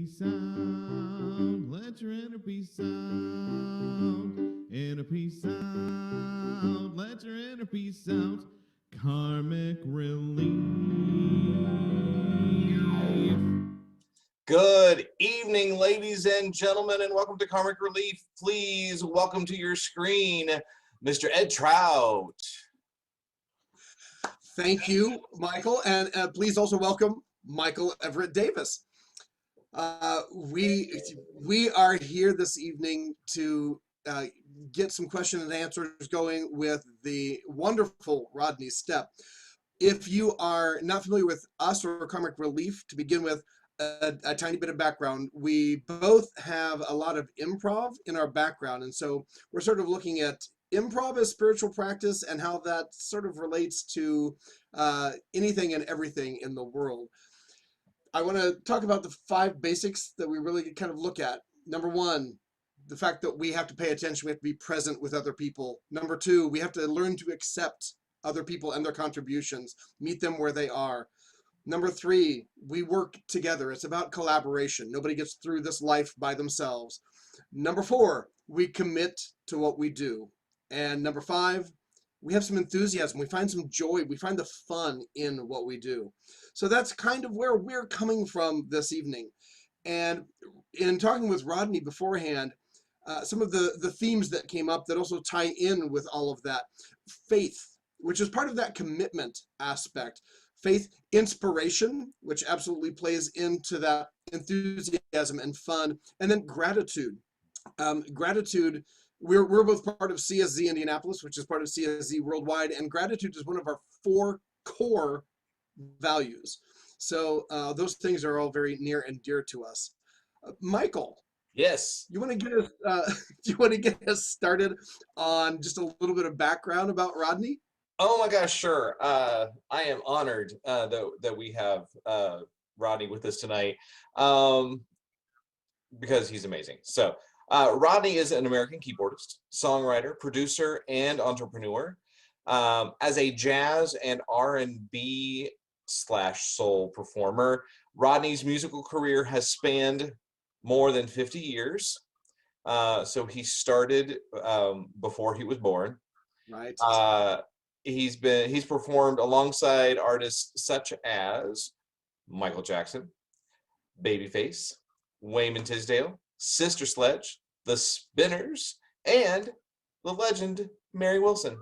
peace out. Let your inner peace out. Inner peace out. Let your inner peace out. Karmic relief. Good evening, ladies and gentlemen, and welcome to Karmic Relief. Please welcome to your screen, Mr. Ed Trout. Thank you, Michael, and please also welcome Michael Everett Davis. We are here this evening to get some question and answers going with the wonderful Rodney Stepp. If you are not familiar with us or Karmic Relief, to begin with, a tiny bit of background. We both have a lot of improv in our background, and so we're sort of looking at improv as spiritual practice and how that sort of relates to anything and everything in the world. I want to talk about the 5 basics that we really kind of look at. Number 1, the fact that we have to pay attention, we have to be present with other people. Number 2, we have to learn to accept other people and their contributions, meet them where they are. Number 3, we work together. It's about collaboration. Nobody gets through this life by themselves. Number 4, we commit to what we do. And number 5, we have some enthusiasm. We find some joy. We find the fun in what we do. So that's kind of where we're coming from this evening. And in talking with Rodney beforehand, some of the themes that came up that also tie in with all of that. Faith, which is part of that commitment aspect. Faith, inspiration, which absolutely plays into that enthusiasm and fun. And then gratitude. Gratitude, we're both part of CSZ Indianapolis, which is part of CSZ Worldwide, and gratitude is one of our 4 core values. So those things are all very near and dear to us. Michael. Yes. You want to get us? Do you want to get us started on just a little bit of background about Rodney? Oh my gosh, sure. I am honored that we have Rodney with us tonight because he's amazing. So Rodney is an American keyboardist, songwriter, producer, and entrepreneur. As a jazz and R&B / soul performer, Rodney's musical career has spanned more than 50 years. So he started before he was born. Right. He's performed alongside artists such as Michael Jackson, Babyface, Wayman Tisdale, Sister Sledge, The Spinners, and the legend Mary Wilson.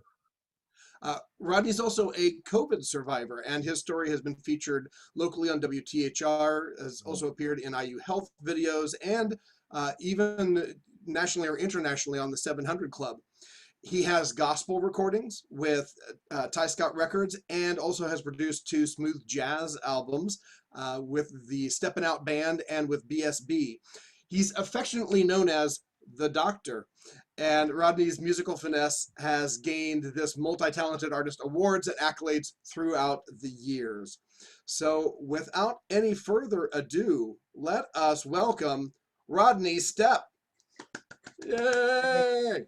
Rodney's also a COVID survivor, and his story has been featured locally on WTHR, has also appeared in IU Health videos, and even nationally or internationally on the 700 Club. He has gospel recordings with Ty Scott Records and also has produced 2 smooth jazz albums with the Steppin' Out Band and with BSB. He's affectionately known as the Doctor, and Rodney's musical finesse has gained this multi-talented artist awards and accolades throughout the years. So without any further ado, let us welcome Rodney Stepp. Yay!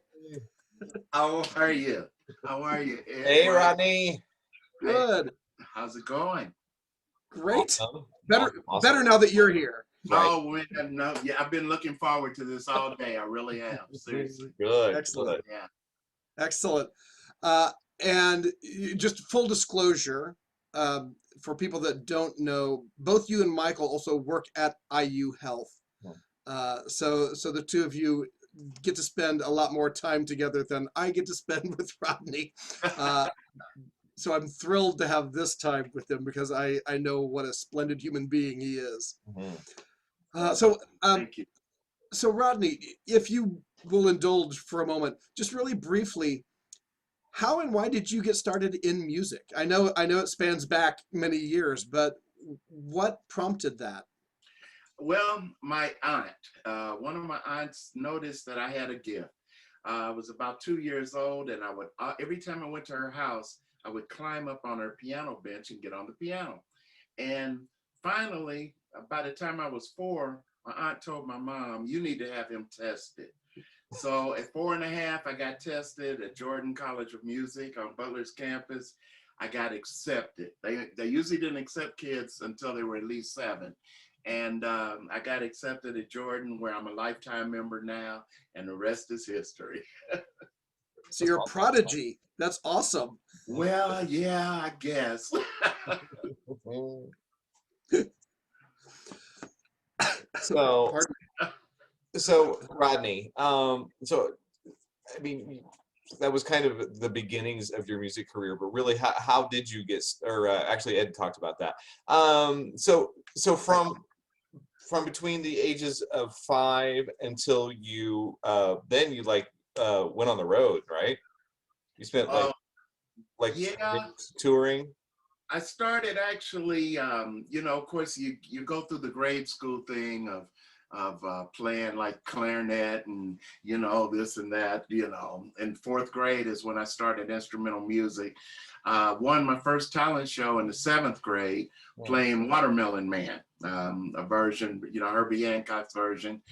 How are you? How are you? Hey, Rodney. Good. How's it going? Great. Awesome. Better now that you're here. Right. Oh, no, yeah, I've been looking forward to this all day. I really have. Seriously. Good. Excellent. Good. Yeah. Excellent. And just full disclosure, for people that don't know, both you and Michael also work at IU Health. So the 2 of you get to spend a lot more time together than I get to spend with Rodney. So I'm thrilled to have this time with him because I know what a splendid human being he is. Thank you. So Rodney, if you will indulge for a moment, just really briefly, how and why did you get started in music? I know it spans back many years, but what prompted that? Well, my aunt, one of my aunts noticed that I had a gift. I was about 2 years old, and I would every time I went to her house, I would climb up on her piano bench and get on the piano. And finally, by the time I was 4, my aunt told my mom, "You need to have him tested." So at 4 and a half, I got tested at Jordan College of Music on Butler's campus. I got accepted. They usually didn't accept kids until they were at least 7. And I got accepted at Jordan, where I'm a lifetime member now, and the rest is history. So you're a prodigy. That's awesome. Well, yeah, I guess. So, Pardon so Rodney, so I mean, that was kind of the beginnings of your music career, but really, how did you get, or actually Ed talked about that. So from between the ages of 5 until you, then you like went on the road, right? You spent like Yeah, touring. I started actually, of course, you go through the grade school thing of playing like clarinet and this and that. In fourth grade is when I started instrumental music. Won my first talent show in the 7th grade playing Watermelon Man, a version, Herbie Hancock's version.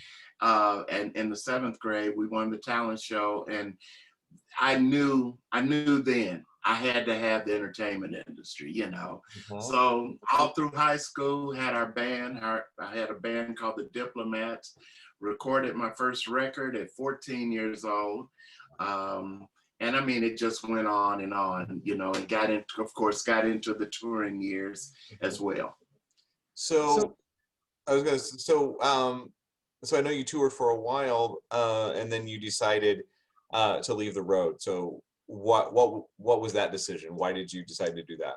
And in the 7th grade, we won the talent show, and I knew then I had to have the entertainment industry. So all through high school, had our band. I had a band called the Diplomats. Recorded my first record at 14 years old. And I mean, it just went on, and got into the touring years as well. So I was gonna, so I know you toured for a while, and then you decided to leave the road. So what was that decision? Why did you decide to do that?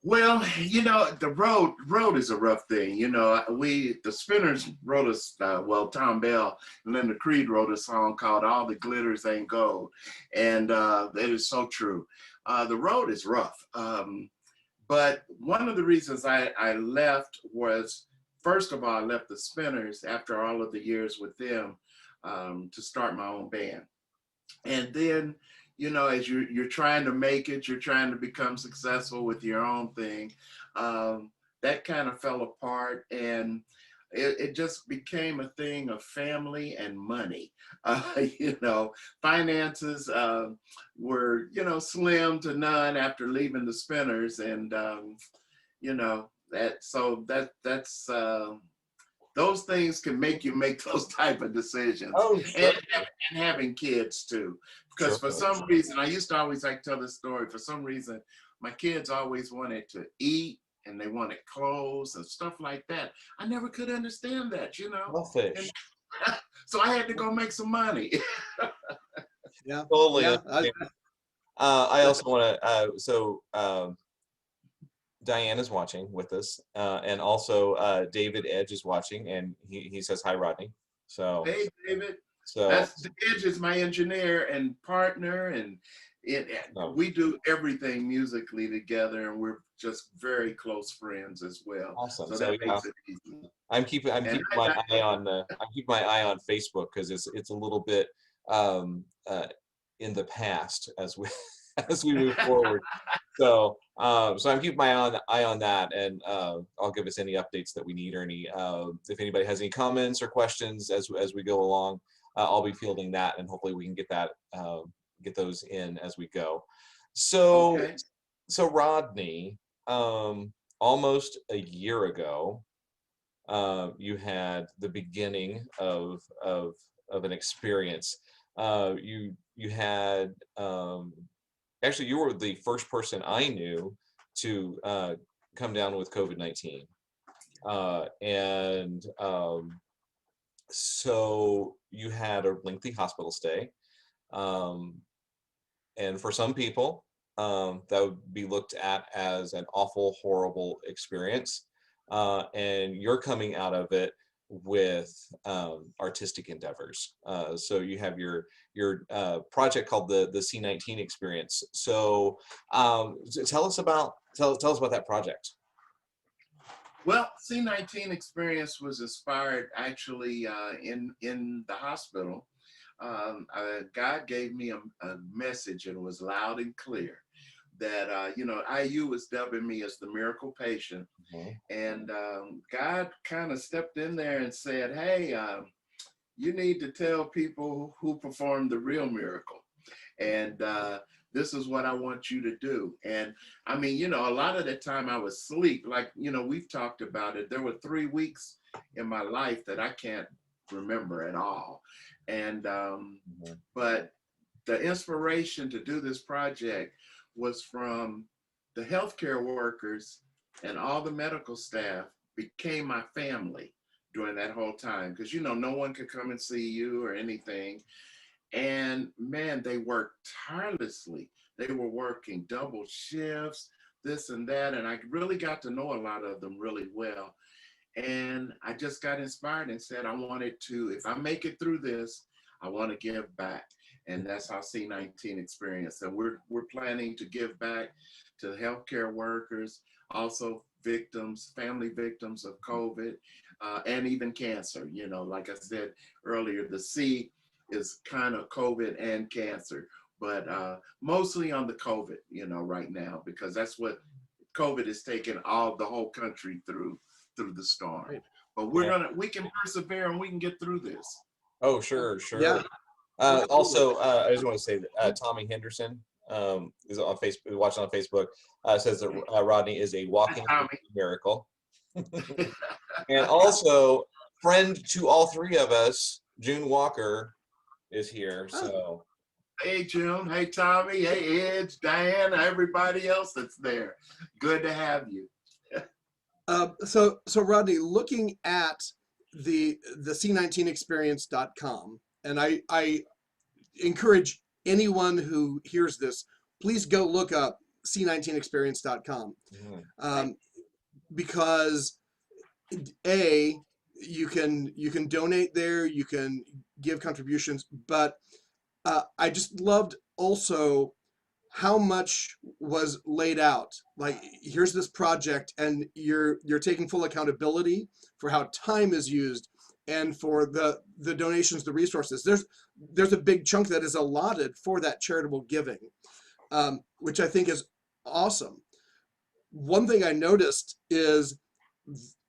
Well, the road is a rough thing. The Spinners wrote us, Tom Bell and Linda Creed wrote a song called "All the Glitters Ain't Gold," and it is so true. The road is rough, but one of the reasons I left was, first of all, I left the Spinners after all of the years with them to start my own band, and then as you're trying to make it, you're trying to become successful with your own thing. That kind of fell apart, and it just became a thing of family and money. Finances were slim to none after leaving the Spinners, and that's those things can make you make those type of decisions. Oh, sure. And having kids too, because for some reason, I used to always like tell this story. For some reason, my kids always wanted to eat, and they wanted clothes and stuff like that. I never could understand that. Selfish. And so I had to go make some money. Yeah. Totally. Yeah. I also want to. Diana's watching with us, and also David Edge is watching, and he says hi, Rodney. So Hey, David. so Edge is my engineer and partner, and we do everything musically together, and we're just very close friends as well. awesome. So So that makes it easy. I'm keeping my eye on Facebook, because it's a little bit in the past as we as we move forward. So so I'm keeping my eye on that, and I'll give us any updates that we need, or any if anybody has any comments or questions as we go along. I'll be fielding that, and hopefully we can get those in as we go. So Okay. so Rodney, almost a year ago, you had the beginning of an experience. You had, actually, you were the first person I knew to come down with COVID-19, and so you had a lengthy hospital stay, um, and for some people, that would be looked at as an awful, horrible experience. And you're coming out of it with artistic endeavors. So you have your project called the C19 Experience. So tell us about that project. Well, C19 Experience was inspired actually in the hospital. God gave me a message, and it was loud and clear that IU was dubbing me as the miracle patient, and God kind of stepped in there and said, "Hey, you need to tell people who performed the real miracle." And this is what I want you to do. And I mean, you know, a lot of the time I was asleep. Like, you know, we've talked about it. There were 3 weeks in my life that I can't remember at all. And, but the inspiration to do this project was from the healthcare workers, and all the medical staff became my family during that whole time. Because, you know, no one could come and see you or anything. And man, they worked tirelessly. They were working double shifts, this and that. And I really got to know a lot of them really well. And I just got inspired and said, I wanted to, if I make it through this, I want to give back. And that's how C19 Experience. And we're planning to give back to the healthcare workers, also victims, family victims of COVID, and even cancer. You know, like I said earlier, the C is kind of COVID and cancer, but mostly on the COVID, you know, right now, because that's what COVID is taking the whole country through the storm. Right. But we can persevere and we can get through this. Oh, sure. Yeah. Also, I just want to say that Tommy Henderson is on Facebook, watching on Facebook, says that Rodney is a walking miracle. And also, friend to all three of us, June Walker, is here. So, hey June, hey Tommy, hey Edge, Diana, everybody else that's there. Good to have you. So Rodney, looking at the C19experience.com, and I encourage anyone who hears this, please go look up C19experience.com, because you can donate there, you can give contributions, but I just loved also how much was laid out. Like, here's this project, and you're taking full accountability for how time is used and for the donations, the resources. There's a big chunk that is allotted for that charitable giving, which I think is awesome. One thing I noticed is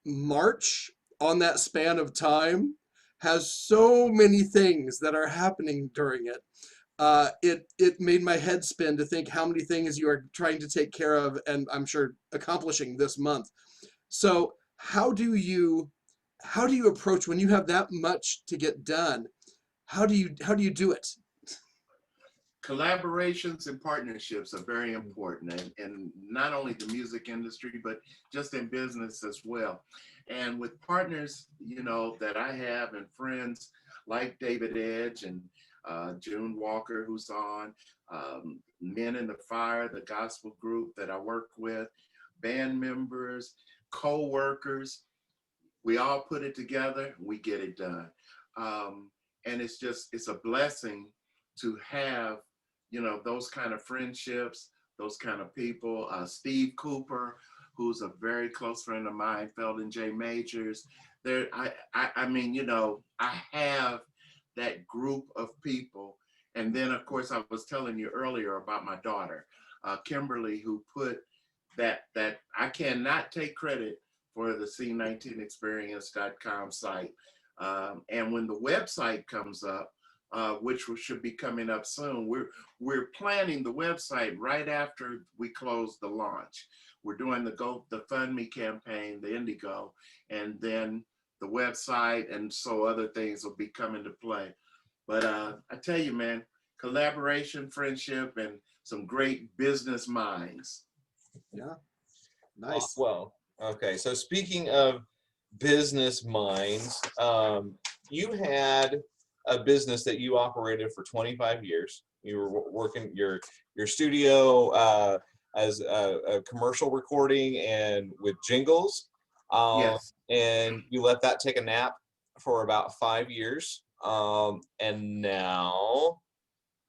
March, on that span of time, has so many things that are happening during it. It made my head spin to think how many things you are trying to take care of, and I'm sure accomplishing this month. So how do you approach when you have that much to get done? How do you do it? Collaborations and partnerships are very important, and not only the music industry, but just in business as well. And with partners, you know, that I have, and friends like David Edge and June Walker, who's on, Men in the Fire, the gospel group that I work with, band members, co-workers, we all put it together, we get it done. And it's a blessing to have, you know, those kind of friendships, those kind of people. Steve Cooper, who's a very close friend of mine, Feldon J. Majors. I mean, you know, I have that group of people. And then, of course, I was telling you earlier about my daughter, Kimberly, who put that I cannot take credit for the C19experience.com site. And when the website comes up, which should be coming up soon, we're planning the website right after we close the launch. We're doing the GoFundMe campaign, the Indigo, and then the website, and so other things will be coming to play. But I tell you, man, collaboration, friendship, and some great business minds. Yeah, nice. Well, okay. So speaking of business minds, you had a business that you operated for 25 years. You were working your studio as a commercial recording and with jingles. Yes. And you let that take a nap for about 5 years. And now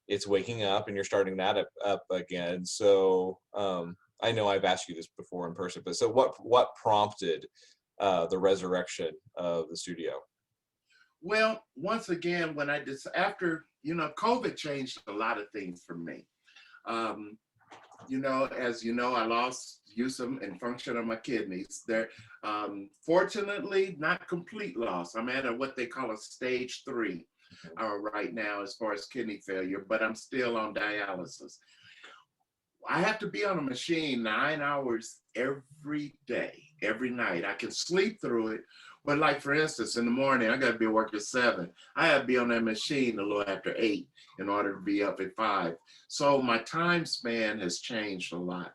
it's waking up and you're starting that up again. So I know I've asked you this before in person, but so what prompted the resurrection of the studio? Well, once again, when after, you know, COVID changed a lot of things for me. You know, as you know, I lost use and function of my kidneys. They're fortunately not complete loss. I'm at what they call a stage 3 right now as far as kidney failure, but I'm still on dialysis. I have to be on a machine 9 hours every day, every night. I can sleep through it, but like for instance, in the morning, I got to be at work at 7. I have to be on that machine a little after 8 in order to be up at 5. So my time span has changed a lot.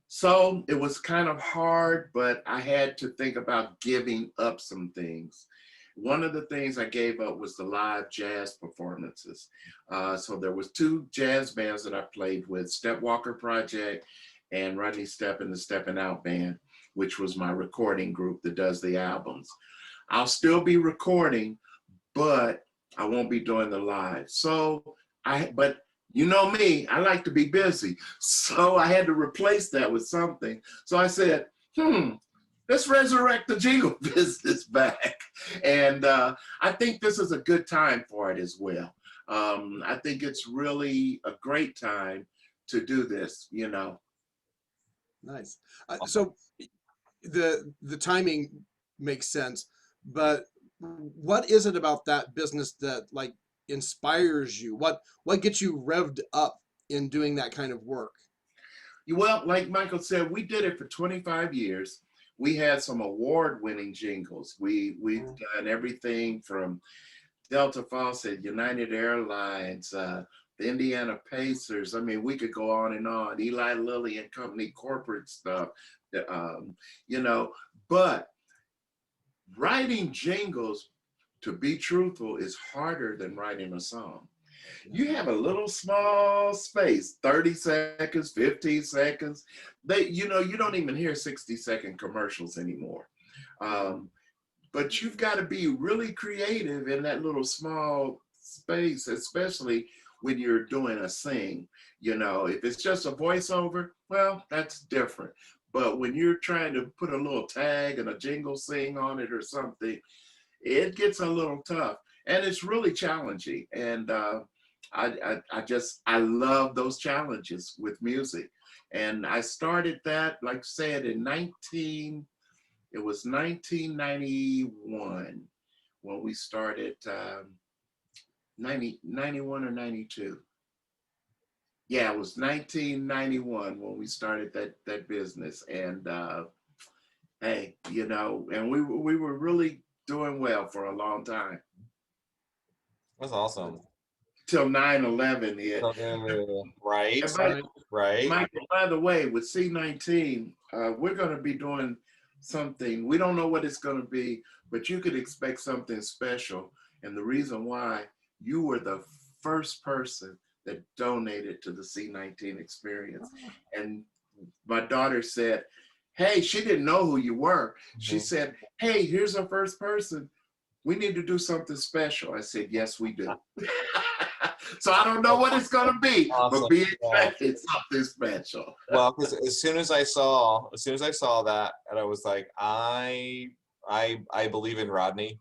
So it was kind of hard, but I had to think about giving up some things. One of the things I gave up was the live jazz performances. So there was 2 jazz bands that I played with, Step Walker Project and Rodney Step and the Steppin' Out Band, which was my recording group that does the albums. I'll still be recording, but I won't be doing the live. But you know me, I like to be busy. So I had to replace that with something. So I said, let's resurrect the jingle business back. And I think this is a good time for it as well. I think it's really a great time to do this, you know. Nice. So the timing makes sense, but what is it about that business that like inspires you? What gets you revved up in doing that kind of work? Well, like Michael said, we did it for 25 years. We had some award-winning jingles. We've done everything from Delta Faucet, United Airlines, the Indiana Pacers. I mean, we could go on and on. Eli Lilly and Company corporate stuff, you know. But writing jingles, to be truthful, is harder than writing a song. You have a little small space, 30 seconds, 15 seconds. You don't even hear 60-second commercials anymore. But you've got to be really creative in that little small space, especially when you're doing a sing. You know, if it's just a voiceover, well, that's different. But when you're trying to put a little tag and a jingle sing on it or something, it gets a little tough, and it's really challenging. And I love those challenges with music. And I started that, like I said, it was 1991 when we started, 91 or 92. Yeah, it was 1991 when we started that business. And hey, you know, and we were really doing well for a long time. That's awesome. Till 9/11 hit. Right. Right. Michael, by the way, with C19, we're going to be doing something. We don't know what it's going to be, but you could expect something special. And the reason why, you were the first person that donated to the C19 experience. And my daughter said, hey, she didn't know who you were. She said, hey, here's our first person. We need to do something special. I said, yes, we do. So I don't know what it's going to be, but be expecting something special. Well, because as soon as I saw that, and I was like, I believe in Rodney,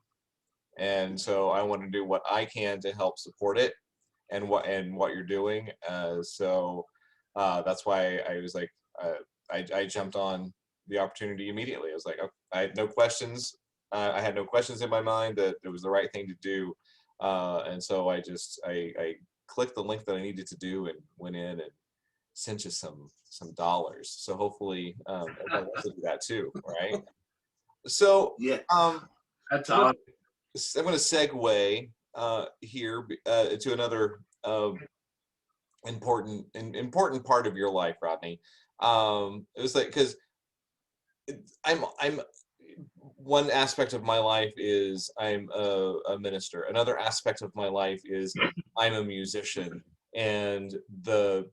and so I want to do what I can to help support it, and what you're doing. So that's why I was like, I jumped on the opportunity immediately. I was like, I had no questions. I had no questions in my mind that it was the right thing to do. And so I clicked the link that I needed to do and went in and sent you some dollars. So hopefully everybody wants to do that too, right? So yeah, that's all. I'm going to segue here to another important part of your life, Rodney. It was like, because I'm one aspect of my life is I'm a minister. Another aspect of my life is I'm a musician, and the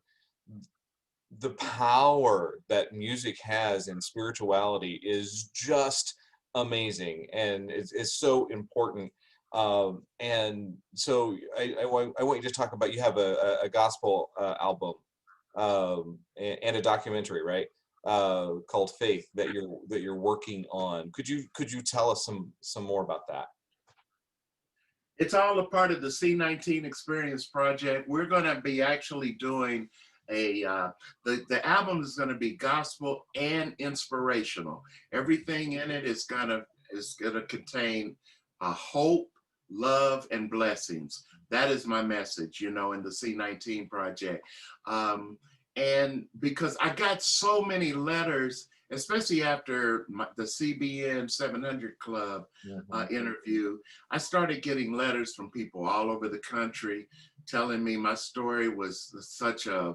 power that music has in spirituality is just amazing, and it's so important. And so I want you to talk about, you have a gospel album and a documentary, right? Called Faith that you're working on. Could you tell us some more about that? It's all a part of the C19 Experience Project. We're going to be actually doing the album is going to be gospel and inspirational. Everything in it is going to contain hope, love, and blessings. That is my message, in the C19 Project. And because I got so many letters, especially after the CBN 700 Club interview, I started getting letters from people all over the country telling me my story was such a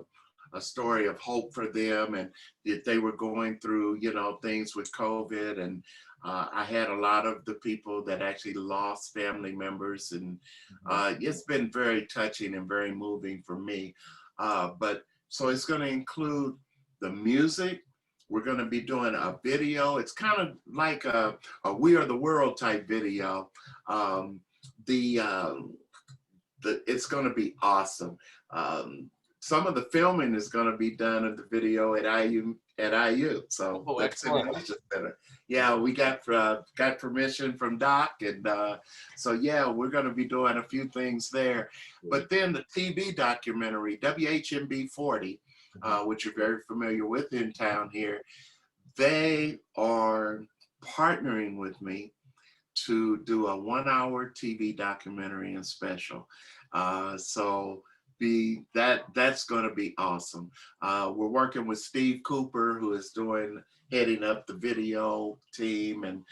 story of hope for them, and that they were going through, you know, things with COVID. And I had a lot of the people that actually lost family members, and it's been very touching and very moving for me. But so it's going to include the music. We're going to be doing a video. It's kind of like a We Are the World type video. It's going to be awesome. Some of the filming is going to be done of the video at IU. So that's better. Yeah, we got permission from Doc, and so yeah, we're going to be doing a few things there. But then the TV documentary, WHMB 40, which you're very familiar with in town here, they are partnering with me to do a 1-hour TV documentary and special. So that's going to be awesome. We're working with Steve Cooper, who is heading up the video team, and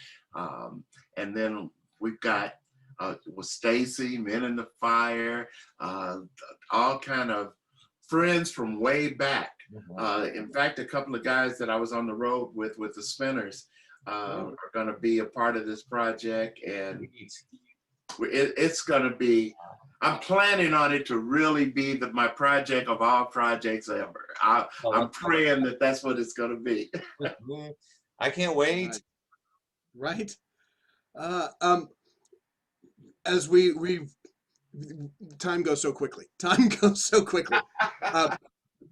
then we've got with Stacy, Men in the Fire, all kind of friends from way back. In fact, a couple of guys that I was on the road with the Spinners are going to be a part of this project, and it's going to be. I'm planning on it to really be my project of all projects ever. I'm praying that that's what it's going to be. I can't wait. Right. As time goes so quickly. Time goes so quickly.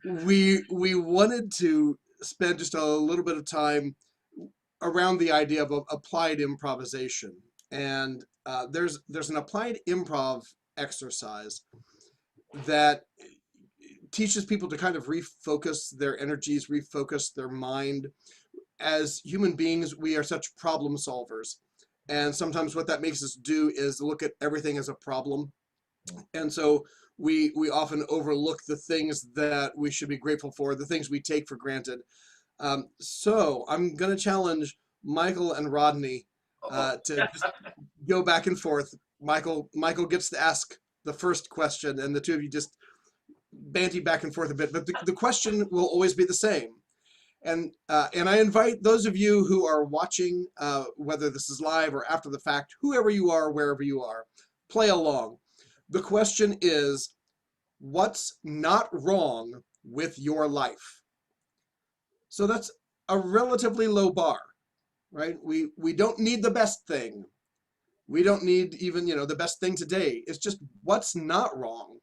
We wanted to spend just a little bit of time around the idea of applied improvisation, and there's an applied improv exercise that teaches people to kind of refocus their energies, refocus their mind. As human beings, we are such problem solvers, and sometimes what that makes us do is look at everything as a problem, and so we often overlook the things that we should be grateful for, the things we take for granted. So I'm going to challenge Michael and Rodney to just go back and forth. Michael gets to ask the first question, and the two of you just banty back and forth a bit. But the question will always be the same. And I invite those of you who are watching, whether this is live or after the fact, whoever you are, wherever you are, play along. The question is, what's not wrong with your life? So that's a relatively low bar, right? We don't need the best thing. We don't need even, the best thing today. It's just what's not wrong.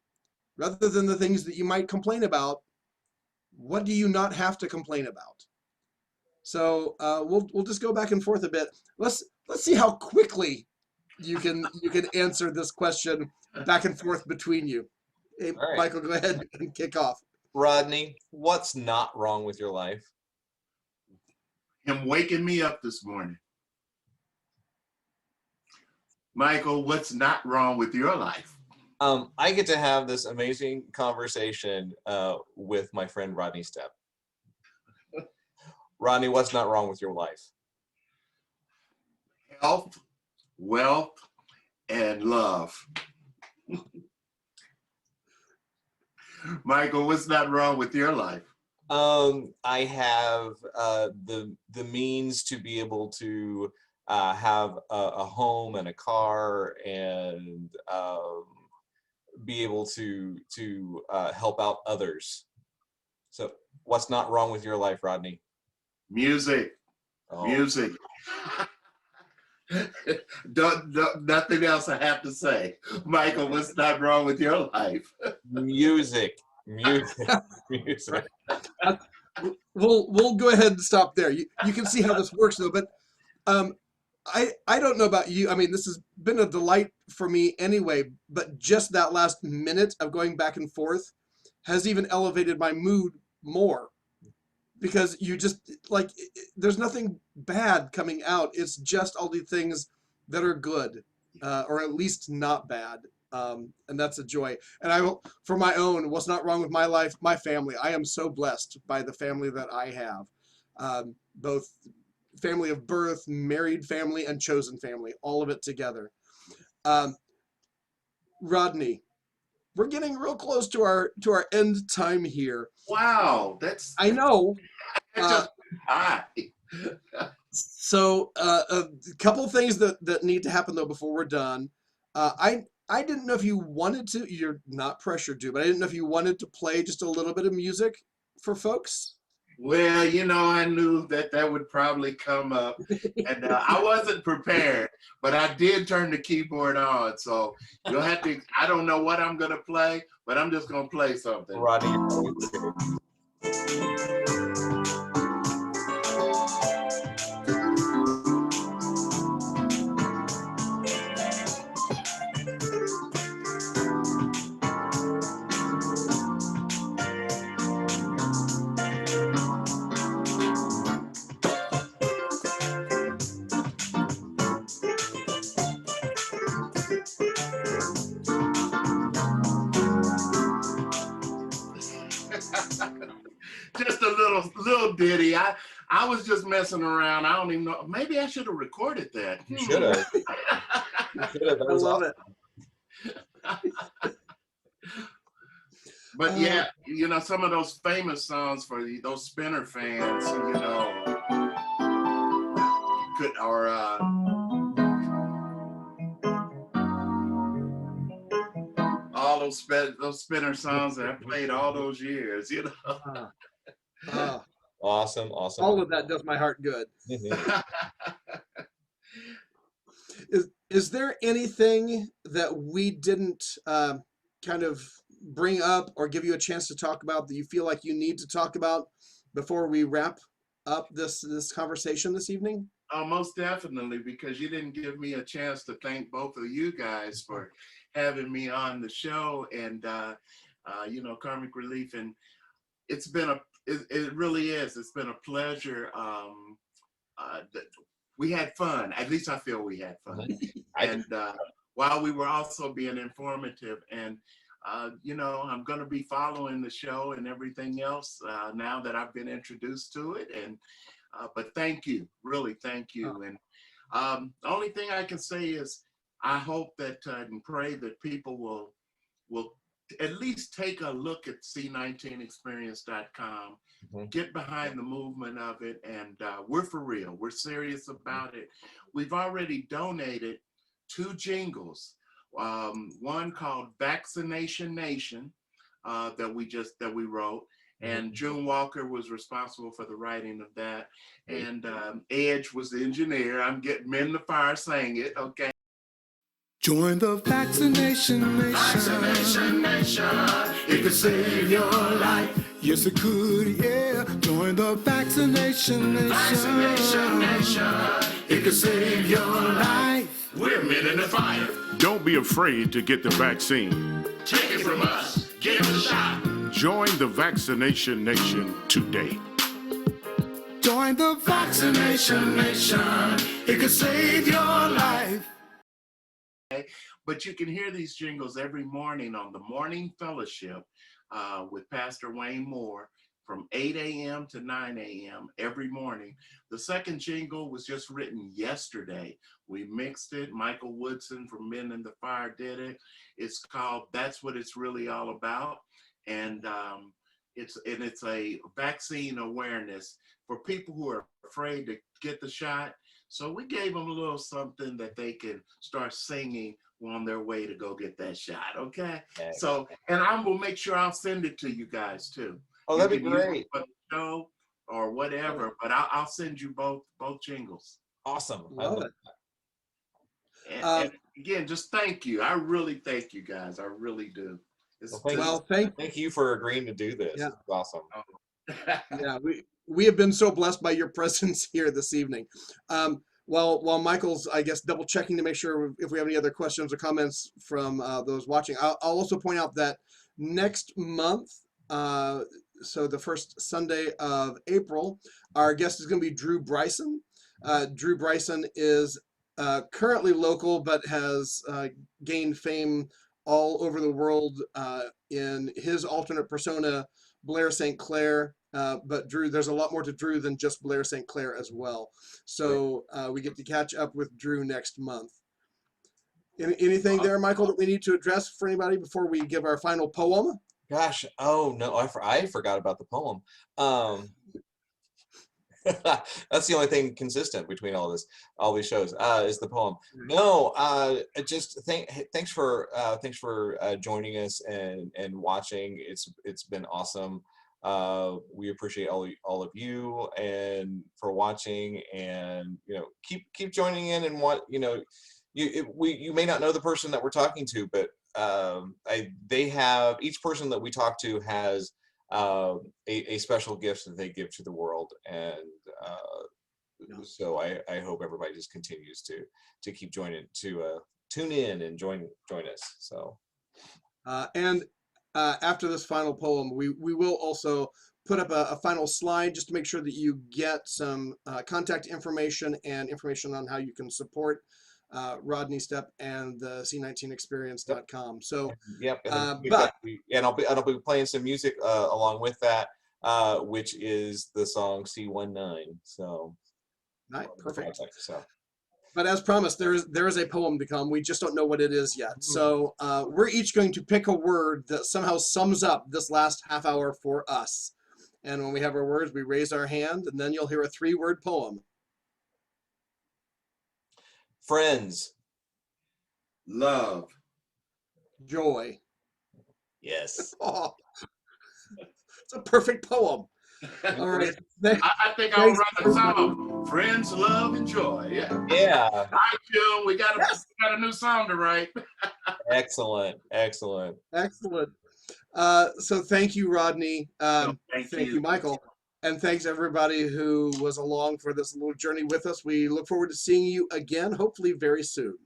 Rather than the things that you might complain about, what do you not have to complain about? So we'll just go back and forth a bit. Let's see how quickly you can answer this question back and forth between you. Hey, right. Michael, go ahead and kick off. Rodney, what's not wrong with your life? Him waking me up this morning. Michael, what's not wrong with your life? I get to have this amazing conversation with my friend Rodney Stepp. Rodney, what's not wrong with your life? Health, wealth, and love. Michael, what's not wrong with your life? I have the means to be able to have a home and a car, and be able to help out others. So what's not wrong with your life, Rodney? Music. Oh. Music. Nothing else I have to say. Michael, what's not wrong with your life? Music. We'll go ahead and stop there. You can see how this works though, but I don't know about you. I mean, this has been a delight for me anyway, but just that last minute of going back and forth has even elevated my mood more, because you just there's nothing bad coming out. It's just all the things that are good, or at least not bad. And that's a joy. And I will, for my own, what's not wrong with my life, my family. I am so blessed by the family that I have, both family of birth, married family, and chosen family, all of it together. Rodney, we're getting real close to our end time here. Wow, I know. that's just high. So a couple of things that need to happen though before we're done. I didn't know if you wanted to. You're not pressured to, but I didn't know if you wanted to play just a little bit of music for folks. Well, I knew that would probably come up, and I wasn't prepared, but I did turn the keyboard on. So you'll have to. I don't know what I'm gonna play, but I'm just gonna play something. Rodney. Just a little ditty. I was just messing around. I don't even know. Maybe I should have recorded that. You should have. I love it. But yeah, some of those famous songs for those Spinner fans, could all those Spinner songs that I played all those years, Awesome. All of that does my heart good. Is there anything that we didn't kind of bring up or give you a chance to talk about that you feel like you need to talk about before we wrap up this conversation this evening? Oh, most definitely, because you didn't give me a chance to thank both of you guys for having me on the show, and Karmic Relief, and it's been it really is. It's been a pleasure. We had fun. At least I feel we had fun, and while we were also being informative. And I'm going to be following the show and everything else now that I've been introduced to it. And but thank you, really, thank you. And the only thing I can say is I hope that and pray that people will at least take a look at c19experience.com, get behind the movement of it, and we're for real. We're serious about it. We've already donated 2 jingles, one called Vaccination Nation that we wrote, and June Walker was responsible for the writing of that, and Edge was the engineer. I'm getting Men the Fire sang it, okay? Join the Vaccination Nation. Vaccination Nation. It could save your life. Yes, it could, yeah. Join the Vaccination Nation. Vaccination Nation. It could save your life. We're Men in the Fire. Don't be afraid to get the vaccine. Take it from us. Give it a shot. Join the Vaccination Nation today. Join the Vaccination Nation. It could save your life. But you can hear these jingles every morning on the Morning Fellowship with Pastor Wayne Moore from 8 a.m. to 9 a.m. every morning. The second jingle was just written yesterday. We mixed it. Michael Woodson from Men in the Fire did it. It's called That's What It's Really All About. And it's a vaccine awareness for people who are afraid to get the shot. So we gave them a little something that they can start singing on their way to go get that shot, okay? So, and I will make sure I'll send it to you guys too. Oh, that'd be great. For the show or whatever, but I'll send you both jingles. Awesome. Love it. And again, just thank you. I really thank you guys. I really do. Thank you for agreeing to do this. Yeah. It's awesome. Yeah, we have been so blessed by your presence here this evening. While Michael's, I guess, double checking to make sure if we have any other questions or comments from those watching, I'll also point out that next month, so the first Sunday of April, our guest is going to be Drew Bryson. Drew Bryson is currently local, but has gained fame all over the world in his alternate persona, Blair St. Clair. But Drew, there's a lot more to Drew than just Blair St. Clair as well. So we get to catch up with Drew next month. Anything there, Michael, that we need to address for anybody before we give our final poem? Gosh, oh no, I forgot about the poem. That's the only thing consistent between all these shows is the poem. No, just thanks for joining us and watching. It's been awesome. We appreciate all of you and for watching, and keep joining in and what you may not know the person that we're talking to, but each person that we talk to has a special gift that they give to the world, and so I hope everybody just continues to keep joining, to tune in and join us. So and after this final poem, we will also put up a final slide just to make sure that you get some contact information and information on how you can support Rodney Stepp and the C19experience.com. So yep, and but I'll be playing some music along with that, which is the song C19. So perfect. So. But as promised, there is a poem to come. We just don't know what it is yet. So we're each going to pick a word that somehow sums up this last half hour for us. And when we have our words, we raise our hand, and then you'll hear a 3-word poem. Friends. Love. Joy. Yes. Oh, it's a perfect poem. All right. I think I'll run the song. Friends, love, and joy. Yeah. Hi, June. We got a new song to write. Excellent. So thank you, Rodney. Thank you, Michael. And thanks everybody who was along for this little journey with us. We look forward to seeing you again, hopefully very soon.